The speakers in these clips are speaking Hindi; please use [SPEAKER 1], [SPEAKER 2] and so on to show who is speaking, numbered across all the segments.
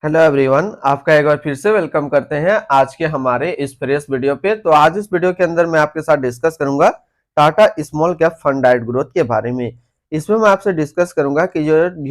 [SPEAKER 1] हेलो एवरीवन, आपका एक बार फिर से वेलकम करते हैं आज के हमारे इस फ्रेश वीडियो पे। तो आज इस वीडियो के अंदर मैं आपके साथ डिस्कस करूंगा Tata small cap fund diet growth के बारे में। इसमें मैं आपसे डिस्कस करूंगा कि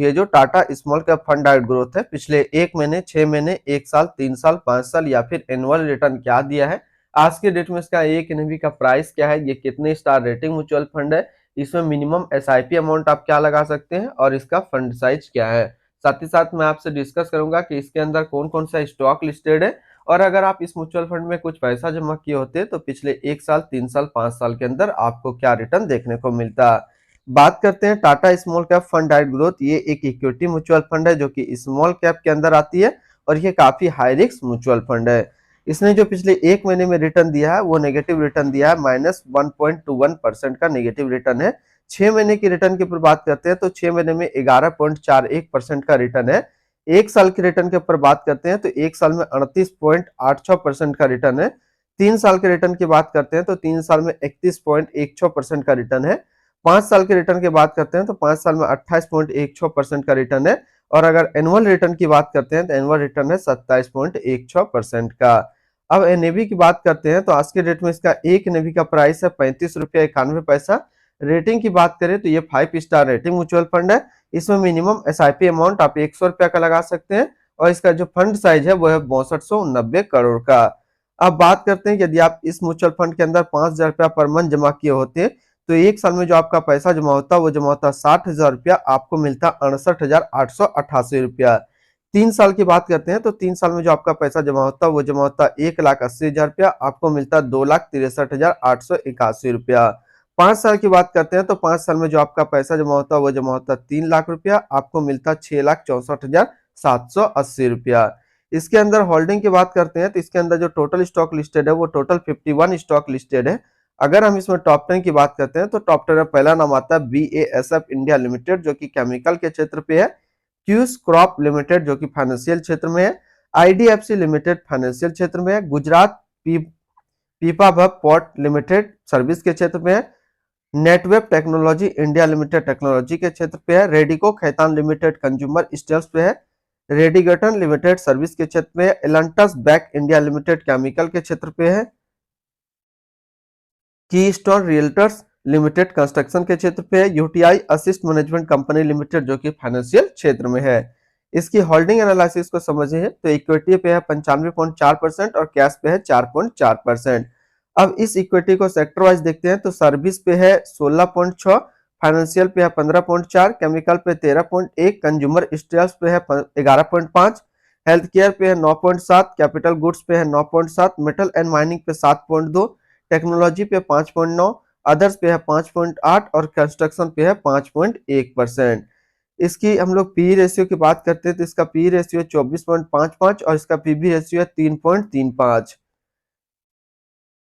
[SPEAKER 1] ये जो Tata small cap fund diet growth है, पिछले 1 महीने, 6 महीने, 1 साल, 3 साल, 5 साल या फिर एनुअल रिटर्न क्या दिया है, आज के डेट में इसका एक एनएवी का प्राइस क्या है, ये कितने स्टार रेटिंग म्यूचुअल फंड है, इसमें मिनिमम एसआईपी अमाउंट आप क्या लगा सकते हैं और इसका फंड साइज क्या है। साथ ही साथ मैं आपसे डिस्कस करूंगा कि इसके अंदर कौन कौन सा स्टॉक लिस्टेड है, और अगर आप इस म्यूचुअल फंड में कुछ पैसा जमा किए होते तो पिछले 1 साल, 3 साल, 5 साल के अंदर आपको क्या रिटर्न देखने को मिलता। बात करते हैं Tata small cap fund diet growth. ये एक इक्विटी म्यूचुअल फंड है जो कि स्मॉल कैप के अंदर आती है और ये काफी हाई रिस्क म्यूचुअल फंड है। इसने जो पिछले 1 महीने में रिटर्न दिया है वो नेगेटिव रिटर्न दिया है, -1.21% का नेगेटिव रिटर्न है। 6 महीने की रिटर्न की ऊपर बात करते हैं तो 6 महीने में 11.41% का रिटर्न है। 1 साल के रिटर्न के ऊपर बात करते हैं तो 1 साल में 38.86% का रिटर्न है। 3 साल के रिटर्न की बात करते हैं तो 3 साल में 31.16% का रिटर्न है। 5 साल के रिटर्न की बात करते हैं तो 5 साल में 28.16% का रिटर्न है। और अगर एनुअल रिटर्न की बात करते हैं तो एनुअल रिटर्न है 27.16% का। अब एनएवी की बात करते हैं तो आज के डेट में इसका एक एनएवी का प्राइस है 35 रुपया 91 पैसा। रेटिंग की बात करें तो ये 5 स्टार रेटिंग म्यूचुअल फंड है। इसमें मिनिमम एसआईपी अमाउंट आप 100 रुपया का लगा सकते हैं और इसका जो फंड साइज है वो है 6290 करोड़ का। अब बात करते हैं यदि आप इस म्यूचुअल फंड के अंदर 5000 रुपया पर मंथ जमा किए होते तो 1 साल में जो आपका पैसा जमा होता वो जमा होता 60,000 रुपया, आपको मिलता 68,888 रुपया। 3 साल की बात करते हैं तो 3 साल में जो आपका पैसा जमा होता वो जमा होता 1,80,000 रुपया, आपको मिलता 2,63,881 रुपया। 5 साल की बात करते हैं तो 5 साल में जो आपका पैसा जमा होता है वो जमा होता 3 लाख रुपया, आपको मिलता 6,64,780 रुपया। इसके अंदर होल्डिंग की बात करते हैं तो इसके अंदर जो टोटल स्टॉक लिस्टेड है वो टोटल 51 स्टॉक लिस्टेड है। अगर हम इसमें टॉप 10 की बात करते हैं तो टॉप 10 में पहला नाम आता है BASF इंडिया लिमिटेड जो कि केमिकल के क्षेत्र पे है, क्यूज क्रॉप लिमिटेड जो कि फाइनेंशियल क्षेत्र में है, IDFC लिमिटेड फाइनेंशियल क्षेत्र में है, गुजरात पीपाभव पोर्ट लिमिटेड सर्विस के क्षेत्र में है, Netweb technology India limited technology के क्षेत्र पे है, रेडिको खैतान लिमिटेड कंज्यूमर स्टेल्स पे है, रेडिगटन लिमिटेड सर्विस के क्षेत्र में है, एलंटस बैक इंडिया लिमिटेड केमिकल के क्षेत्र पे है, कीस्टोन रियल्टर्स लिमिटेड कंस्ट्रक्शन के क्षेत्र पे है, UTI assist management company limited जो कि फाइनेंशियल क्षेत्र में है। इसकी होल्डिंग एनालिसिस को समझे तो इक्विटी पे है 95.4% और कैश पे है 4.4%। अब इस इक्विटी को सेक्टर वाइज देखते हैं तो सर्विस पे है 16.6, फाइनेंशियल पे है 15.4, केमिकल पे 13.1, कंज्यूमर स्टेल्स पे है 11.5, हेल्थ केयर पे है 9.7, कैपिटल गुड्स पे है 9.7, मेटल एंड माइनिंग पे 7.2, टेक्नोलॉजी पे 5.9, अदर्स पे है 5.8 और कंस्ट्रक्शन पे है 5.1%। इसकी हम लोग पी रेशियो की बात करते हैं तो इसका पी रेशियो 24.55 और इसका पीबी रेशियो है 3.35।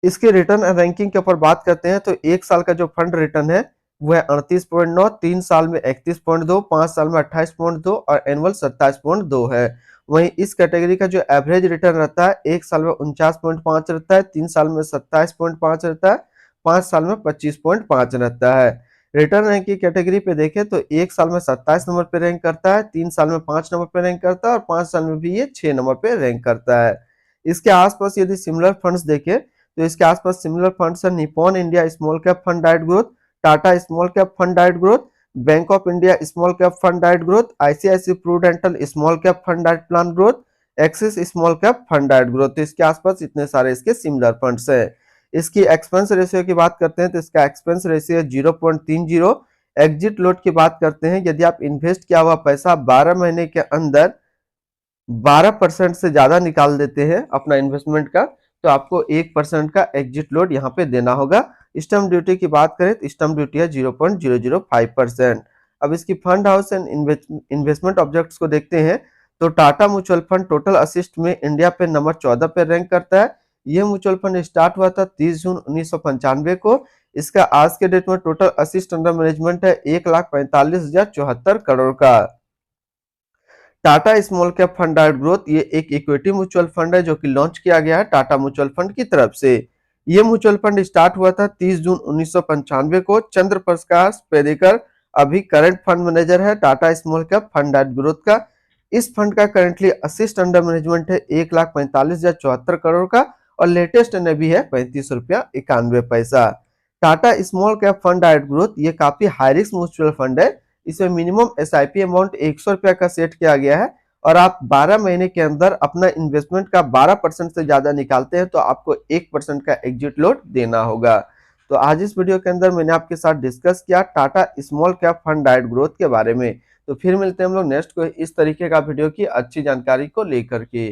[SPEAKER 1] इसके रिटर्न रैंकिंग के ऊपर बात करते हैं तो 1 साल का जो फंड रिटर्न है वो है 38.9, 3 साल में 31.2, 5 साल में 28.2 और एनुअल 27.2 है। वहीं इस कैटेगरी का जो एवरेज रिटर्न रहता है 1 साल में 49.5 रहता है, 3 साल में 27.5 रहता है, 5 साल में 25.5 रहता है। रिटर्न रैंक की कैटेगरी पे देखें तो 1 साल में 27 नंबर पे रैंक करता है, 3 साल में 5 नंबर पे रैंक करता है और 5 साल में भी ये 6 नंबर पे रैंक करता है। इसके आसपास यदि सिमिलर फंड्स देखें तो इसके आसपास सिमिलर फंड्स है Nippon India small cap fund diet growth, Tata small cap fund diet growth, bank of India small cap fund diet growth, ICICI Prudential small cap fund diet plan growth, axis small cap fund diet growth. तो इसके आसपास इतने सारे इसके सिमिलर फंड्स है। इसकी एक्सपेंस रेशियो की बात करते हैं तो इसका एक्सपेंस रेशियो 0.30। एग्जिट लोड की बात करते हैं, यदि आप इन्वेस्ट किया हुआ पैसा 12 महीने के अंदर 12% से ज्यादा निकाल देते हैं अपना इन्वेस्टमेंट का तो आपको 1% का एग्जिट लोड यहाँ पे देना होगा। स्टैम्प ड्यूटी की बात करें तो स्टैम्प ड्यूटी है 0.005%। अब इसकी fund house and investment objects को देखते हैं तो Tata mutual fund total assist में इंडिया पे नंबर 14 पे रैंक करता है। यह म्यूचुअल फंड स्टार्ट हुआ था 30 जून 1995 को। इसका आज के डेट में टोटल असिस्ट अंडर मैनेजमेंट है 1,45,074 करोड़ का। Tata small cap fund diet growth ये एक इक्विटी म्यूचुअल फंड है जो कि लॉन्च किया गया है टाटा म्यूचुअल फंड की तरफ से। ये म्यूचुअल फंड स्टार्ट हुआ था 30 जून 1995 को। चंद्र प्रकाश पेदेकर अभी करंट फंड मैनेजर है Tata small cap fund diet growth का। इस फंड का करंटली असिस्ट अंडर मैनेजमेंट है 1,45,74 करोड़ का और लेटेस्ट एनएवी है ₹35.91। Tata small cap fund direct growth ये काफी हाई रिस्क म्यूचुअल फंड है। इसमें मिनिमम एसआईपी अमाउंट ₹100 का सेट किया गया है और आप 12 महीने के अंदर अपना इन्वेस्टमेंट का 12% से ज्यादा निकालते हैं तो आपको 1% का एग्जिट लोड देना होगा। तो आज इस वीडियो के अंदर मैंने आपके साथ डिस्कस किया Tata small cap fund direct growth के बारे में। तो फिर मिलते हैं हम लोग नेक्स्ट को इस तरीके का वीडियो की अच्छी जानकारी को लेकर के।